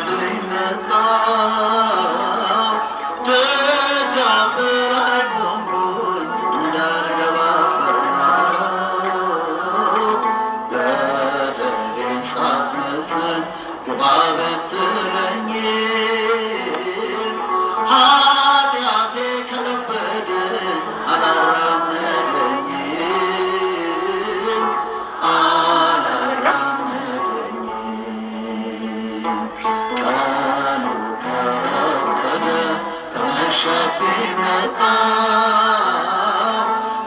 ሊወስዱኝ መጣሁ ደጃፍ ላይ ቆምኩኝ እንዳልገባ ፈራሁ በደሌን ሳትመስል ግባ ብትለኝም ኃጢአቴ ከበደኝ አላራመደኝም ቀኑ ከረፈደ ከመሸብኝ መጣሁ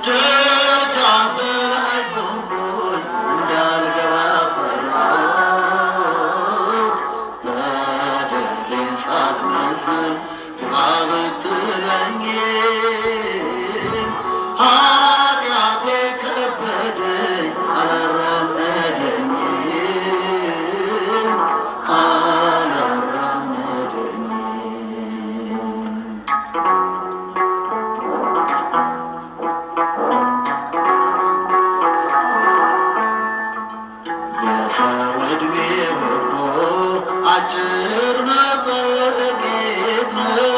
ደጃፍ ላይ ቆምኩኝ እንዳልገባ ፈራሁ በደሌን ሳትመስል ግባ ብትለኝም ኃጢአቴ ከበደኝ አላራመደኝም የሰው ዕድሜ በጎ አጭር ነው ጥቂት ነው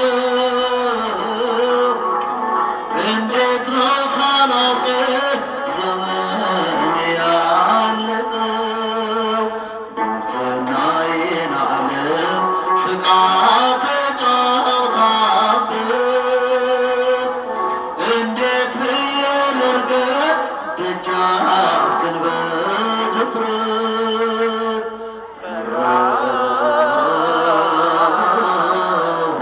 እንዴት ነው ሳላውቅህ ዘመን ያለቀው ጉብዝናዬን ዓለም ስቃ ተጫውታበት እንዴት ብዬ ልርገጥ ደጃፍ ግን በድፍረት ፈራሁ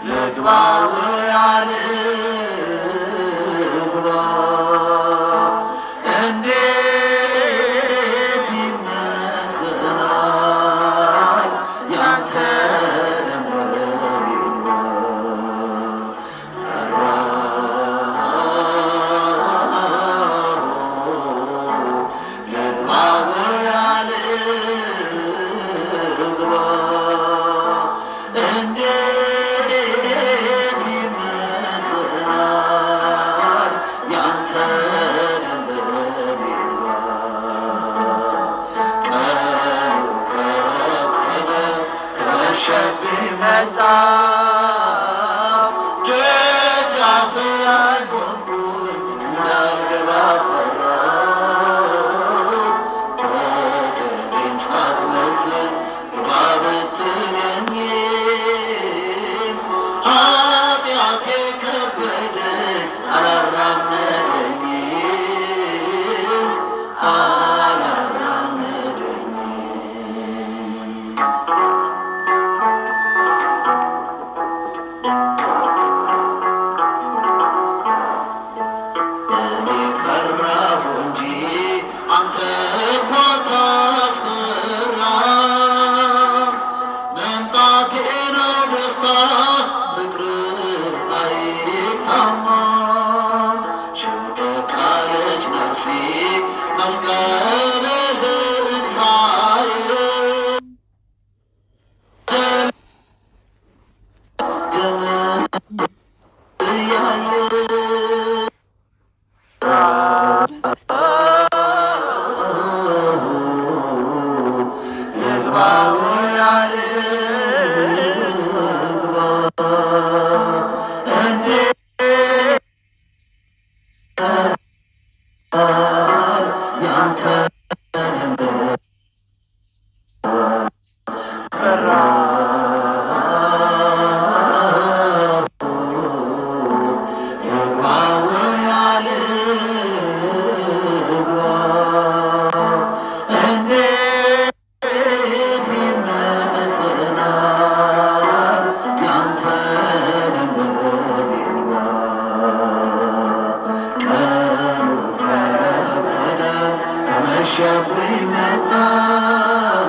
ልግባ ወይ አልግባ እንዴት ይመዘናል ያንተ ደም በኔ እንባ ልግባ ወይ አልግባ እንዴት ይመዘናል ያንተ ደም በኔ እንባ ቀኑ ከረፈደ ከመሸብኝ መጣሁ ደጃፍ ላይ ቆምኩኝ እንዳልገባ ፈራሁ በደሌን ሳትመስል ግባ ብትለኝም ኃጢአቴ ከበደኝ አላራመደኝም እኔ ፈራሁ እንጂ አንተ እኮ አታስፈራም መምጣቴ ነው ደስታ ፍቅርህ አይታማም ሽምቅቅ አለች ነፍሴ መስቀልህን ሳይ ደምህን እያየ ልግባ ወይ አልግባ እንዴት ያንተ ደም ልግባ ወይ አልግባ እንዴት ይመዘናል ያንተ ደም በኔ እንባ ቀኑ ከረፈደ ከመሸብኝ መጣሁ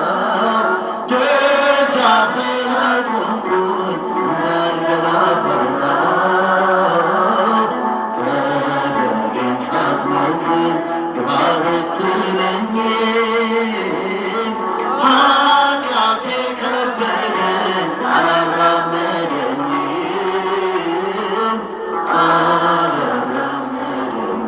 ደጃፍ ላይ ቆምኩኝ እንዳልገባ ፈራሁ በደሌን ሳትመስል ግባ ብትለኝም ኃጢአቴ ከበደኝ አላራመደኝም አላራመደኝም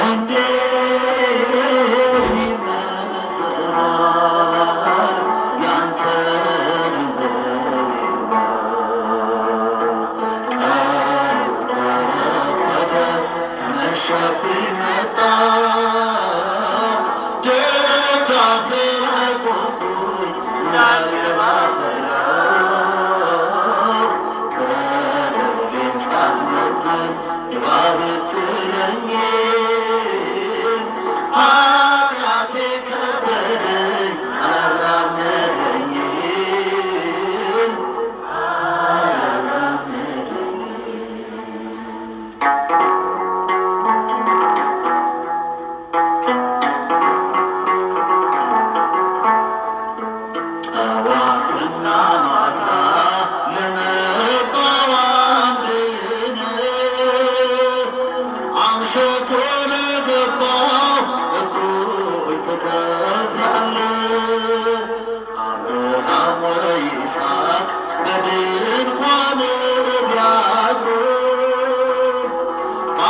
እንዴት ይመስላል ያንተን በሌባ ቀኑ ከረፈደ ከመሸብኝ መጣ ደጃፍ ላይ ቆምኩኝ እንዳልገባ ፈራሁ በደሌን ሳትመዝን ግባ ብትለኝ ኃጢአቴ ከበደኝ አላራመደኝም። ጠዋትና ማታ ለመጣው አንድነት አምሽቶ ለገባው እኩል ትከፍላለህ። አብርሃም ወይስሐቅ በድንኳን ቢያድሩ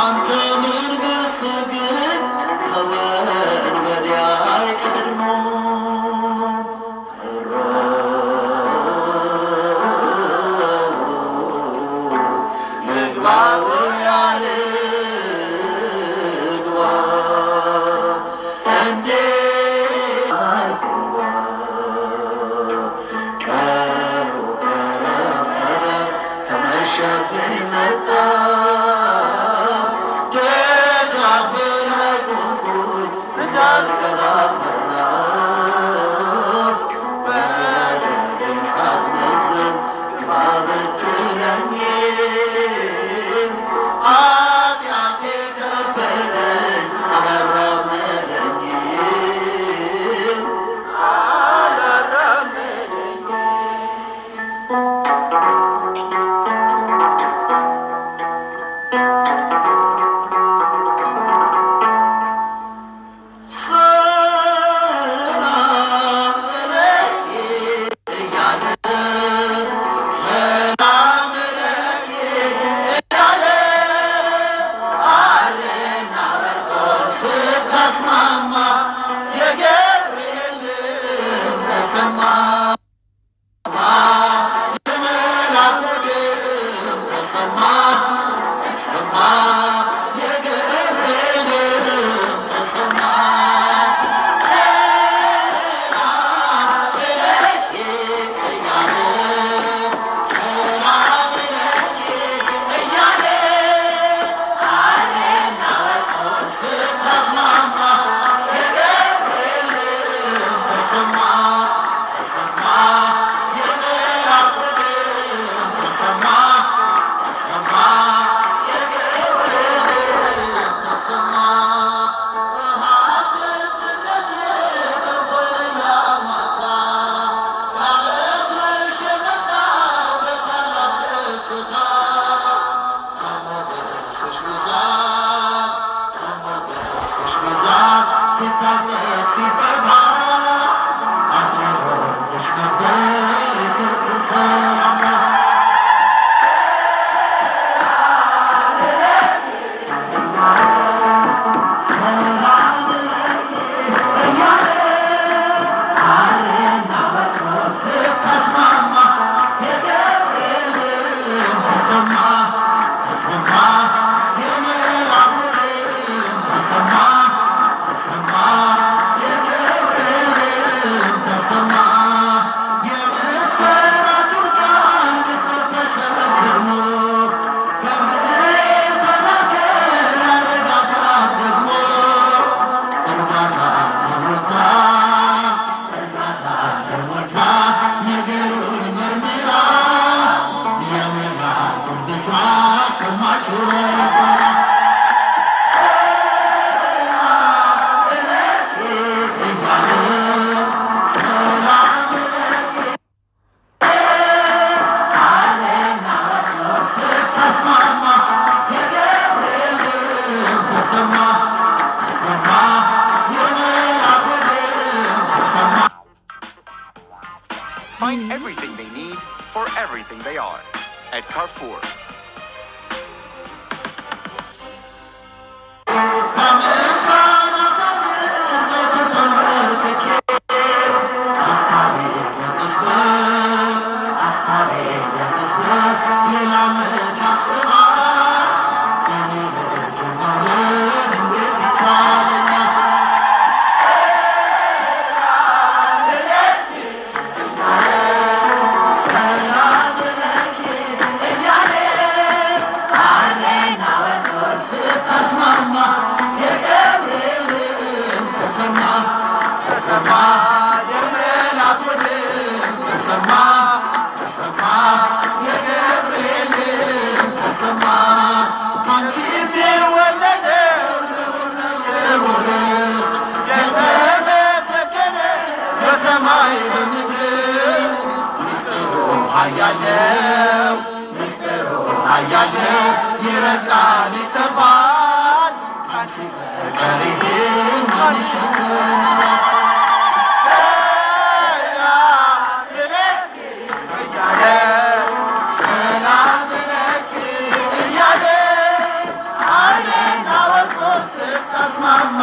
አንተ መንግሥት ግን ከወንበዴ አይቀድሙም። ልግባ ወይ አልግባ እንዴት አልግባ ቀኑ ከረፈደ ከመሸብኝ መጣ ደጃፍ ላይ ቆምኩኝ እንዳልገባ ፈራሁ በደሌን ሳትመዝን ግባ ብትለኝ ኃጢአቴ ከበደኝ አላራመደኝም። ሰላም ለኪ እያለ ሰላም ለኪ እያለ አርና ወርቆን ስታስማማ የገብርኤል ድምፅ ተሰማ የመላኩ ድምፅ ተሰማ ተሰማ የገብርኤል ድምፅ ተሰማ ሰላም ለኪ እያለ ሰላም ለኪ እያለ አርና ወርቆን ስታስማማ የገብርኤል ድምፅ ተሰማ ተሰማ የመላኩ ድምፅ ተሰማ ተሰማ የገብርኤል ድምፅ ተሰማ በሐሴት ትቀድ ከንፈር ያማታ ላበስርሽ የመጣው በታላቅ ደስታ ከሞገስሽ ብዛት ከሞገስሽ ብዛት ሲታጠቅ ሲፈታ አቅርቦልሽ ነበር ክብር ሰላምታ ሰላም ለኪ እያለ አርና ወርቆን ስታስማማ የገብርኤል ድምፅ ተሰማ ተሰማ የመላኩ ድምፅ ተሰማ ተሰማ የገብርኤል ድምፅ ተሰማ የምስራቹን ቃል ምስጢር ተሸክሞ ገብርኤል ተላከ ሊያረጋጋት ደግሞ እርጋታን ተሞልታ እርጋታን ተሞልታ ነገሩን መርምራ የመልአኩን ብስራት ሰማችው በጋራ ሰላም ለኪ እያለ ሰላም ለኪ አርና ወርቆን ስታስማማ የገብርኤል ድምፅ ተሰማ ተሰማ የመልአኩ ድምፅ ተሰማ Find everything they need for everything they are at Carrefour. ተሰማ ተሰማ የመላኩ ድምፅ ተሰማ ተሰማ የገብርኤል ድምፅ ተሰማ ካንቺ የወለደው ክቡር የተመሰገነ በሰማይ በምድር ምስጢሩ ኃያለው ምስጢሩ ኃያለው ይረቃል ይሰፋል ካንቺ በቀር ይህን ማን ይሸከማል? ሰላም ለኪ እያለ ኃይልና ወርቁን ስታስማማ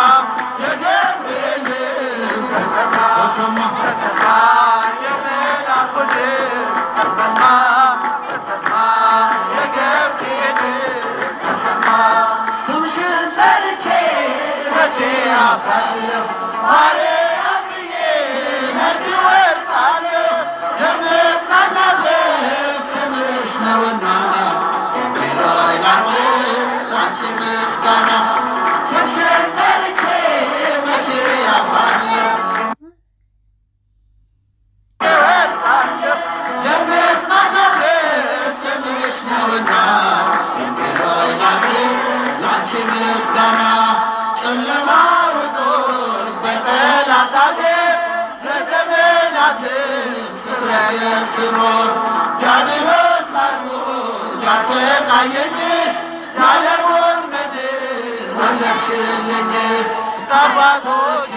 የገብርኤል ተሰማ ተሰማ የመላኩ ድምፅ ተሰማ ተሰማ የገብርኤል ተሰማ ስምሽን ጠርቼ መቼ አፍራለሁ ማርያም ብዬ መቼ ወድቃለሁ የምጽናናበት ስምሽ ነውና ቢሮይ ላቅርብ ላንቺ ምስጋና ስምሽን ጠርቼ መቼ አፍራለሁ የምጽናናበት ስምሽ ነውና ቢሮይ ላቅርብ ላንቺ ምስጋና ጨለማ ውጦኝ በጠላት አገር ለዘመናትም ስረገጥ ስኖር ዲያብሎስ ማርኮኝ ያሰቃየኝ የዓለሙን ምድር ወለድሽልኝ ከአባቶቼ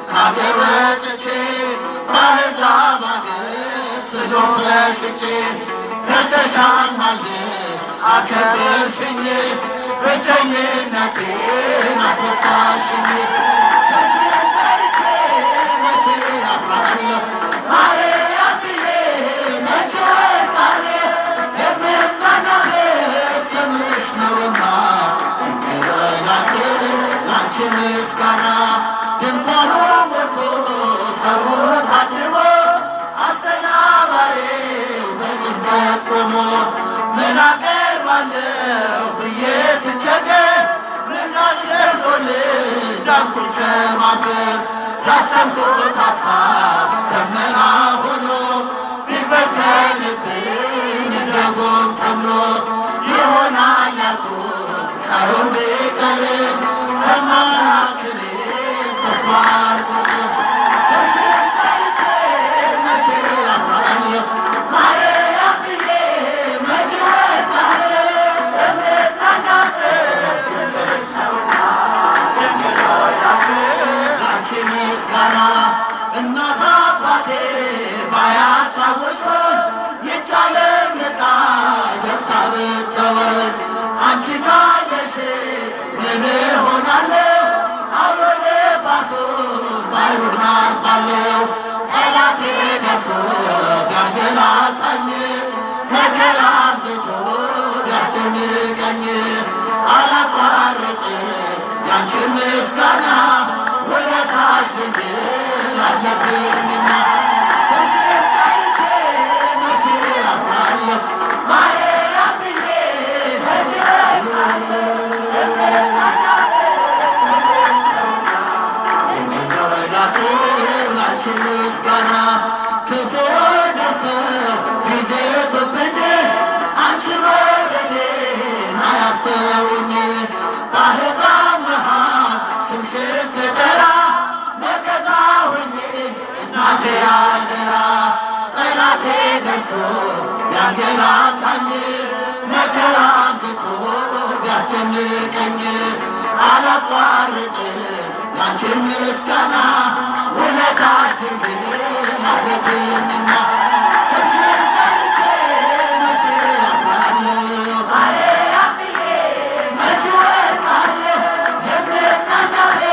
ከአገር ወጥቼ በአሕዛብ አገር ስኖር ተሽጬ ነግሰሻል ማልደሽ አከበርሽኝ ብቸኝነቴን አስረሳሽኝ ስምሽን ጠርቼ መቼ አፍራለሁ ማርያም ብዬ መቼ ወድቃለሁ የምጽናናበት ስምሽ ነውና እንግዲህ ላቅርብ ላንቺ ምስጋና ድንኳኑ ሞልቶ ሰው ታድሞ አሰናባሪው በጭንቀት ቆሞ ምን አቀርባለሁ ብዬ ስቸገር ምላሽ ደርሶልኝ ዳንኩኝ ከማፈር ያሰብኩት ሐሳብ ደመና ሆኖ ቢበተንብኝ እንደ ጉም ተምኖ ይሆናል ያልኩት ሳይሆን ቢቀርም በአምላክኔ ተስፋ አልቆርጥም ስምሽን ጠርቼ መቼ አፍራለሁ ማርያም ብዬ መቼ ወድቃለሁ ላንቺ ምስጋና እናት አባቴ ባያስታውሱኝ ይህች ዓለም ንቃ ገፍታ ብትተወኝ አንቺ ካለሽ ምን እሆናለሁ አውሎ ነፋሱን ባሕሩን አልፋለሁ ጠላቴ ደርሶ ቢያንገላታኝ መከራ አብዝቶ ቢያስጨንቀኝ አላቋርጥም ያንቺን ምስጋና ውለታሽ ድንግል አለብኝና ስምሽን ጠርቼ መቼ አፍራለሁ ማርያም ብዬ ላንቺ ምስጋና ክፉ ደርሰው ቢዘቱብኝ አንቺን መውደዴን አያስተውኝ በአሕዛብ መሃል ስምሽን ስጠራ መከታ ሆኜ እናቴ አደራ ጠላቴ ደርሶ ያንገላታኝ መከራ አብዝቶ ቢያስጨንቀኝ አላቋርጥም ያንቺን ምስጋና ውለታሽ ድንግል አለብኝና ስምሽን ጠርቼ መቼ አፍራለሁ መቼ ወድቃለሁ የምጽናናበት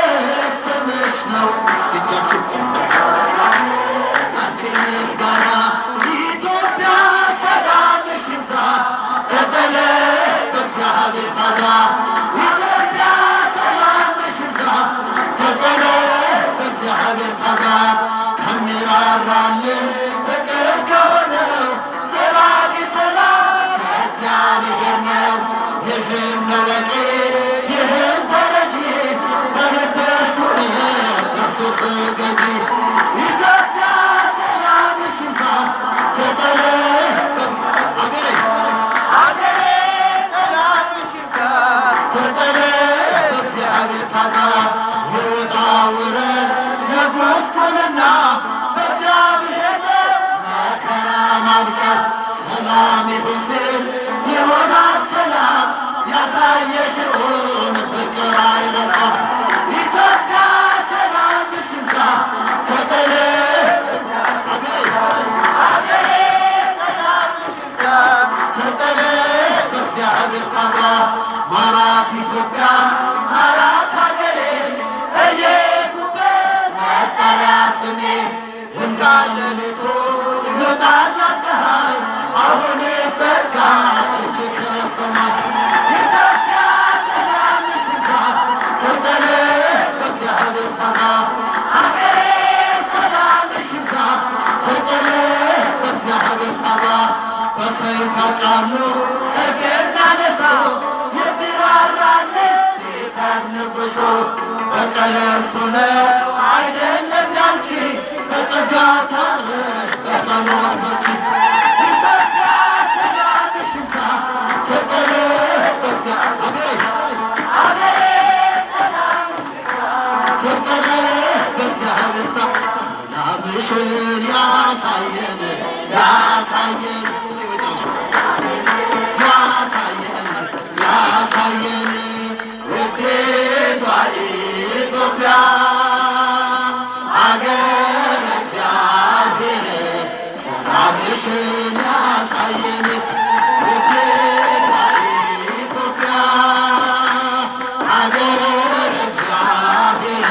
ስምሽ ነው እስኪ እጃችሁ ላንቺ ምስጋና ኢትዮጵያ ሰላምሽ ይብዛ ተጠለይ በእግዚአብሔር ታዛ ኢትዮጵያ ሰላምሽ ይብዛ ተጠለይ በእግዚአብሔር ታዛ ከሚራራልን ፍቅር ከሆነው ዘላቂ ሰላም ከእግዚአብሔር ነው ይህም ነወቂ ይህም ተረጂ በልብሽ ቁጥር ተገጂ ኢትዮጵያ ሰላምሽ ይብዛ ተጠለቅ አገሬ አገሬ ሰላምሽ ይብዛ ተጠለቅ በእግዚአብሔር ታዛ የወጣ ውረድ የጉስቁልና በእግዚአብሔር መከራ ማብቀል ሰላም ይሁን ሲል ይሆናል ሰላም ያሳየሽውን ፍቅር አይረሳም ኢትዮጵያ ሰላምሽ ይብዛ ተጠለቅ አገሬ አገሬ ሰላምሽ ይብዛ ተጠለቅ በእግዚአብሔር ታዛ ማራት ኢትዮጵያ ማራት ሀገሬ እየሄድኩበት መጠሪያ ስሜ እንዳለሌቱ ይወጣላት ፀሐይ አሁን ሰርጋ እጅ ከሰማይ ኢትዮጵያ ሰላምሽ ይብዛ ተጠለቅ በእግዚአብሔር ታዛ አገሬ ሰላምሽ ይብዛ ተጠለቅ በእግዚአብሔር ታዛ በሰይፍ ያልቃሉ ሰይፍ የሚያነሳው የሚራራልሽ ሲፈር ንጉሡ በቀል እርሱ ነው አይደለም ያንቺ በጸጋ ታጥረሽ በጸሎት በርቺ ኢትዮጵያ ሰላምሽ ይብዛ ተጠለቅ በእግዚአብሔር አገሬ ሰላምሽ ይብዛ ተጠለቅ በእግዚአብሔር ሰላምሽን ያሳየን ያሳየን እስኪ መጨረሻ ያሳየን ያሳየን ውዴቷ ኢትዮጵያ አገረ እግዚአብሔር ሰላምሽን ያሳየን ውዴቷ ኢትዮጵያ አገረ እግዚአብሔር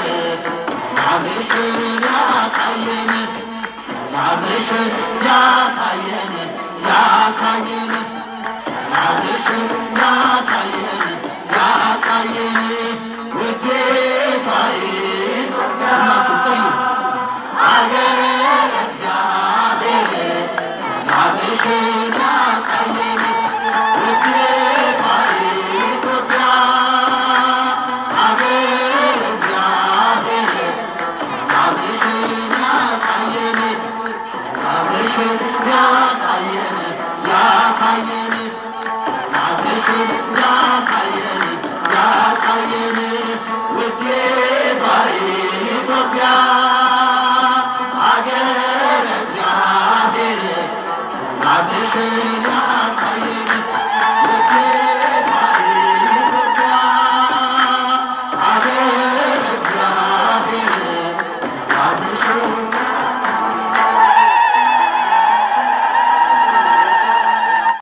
ሰላምሽን ያሳየን ሰላምሽን ያሳየን ያሳየን ሰላምሽን ያሳየን ያሳየን ውዴቷ ሁላችሁም ጸልዩ አገረ እግዚአብሔር ሰላምሽን ያሳየን ውዴቷ ኢትዮጵያ አገረ እግዚአብሔር ሰላምሽን ያሳየን ሰላምሽን ያሳየን ያሳየን ሰላምሽን ያሳየን ያሳየን ውዴቷ ኢትዮጵያ አገረ እግዚአብሔር ሰላምሽን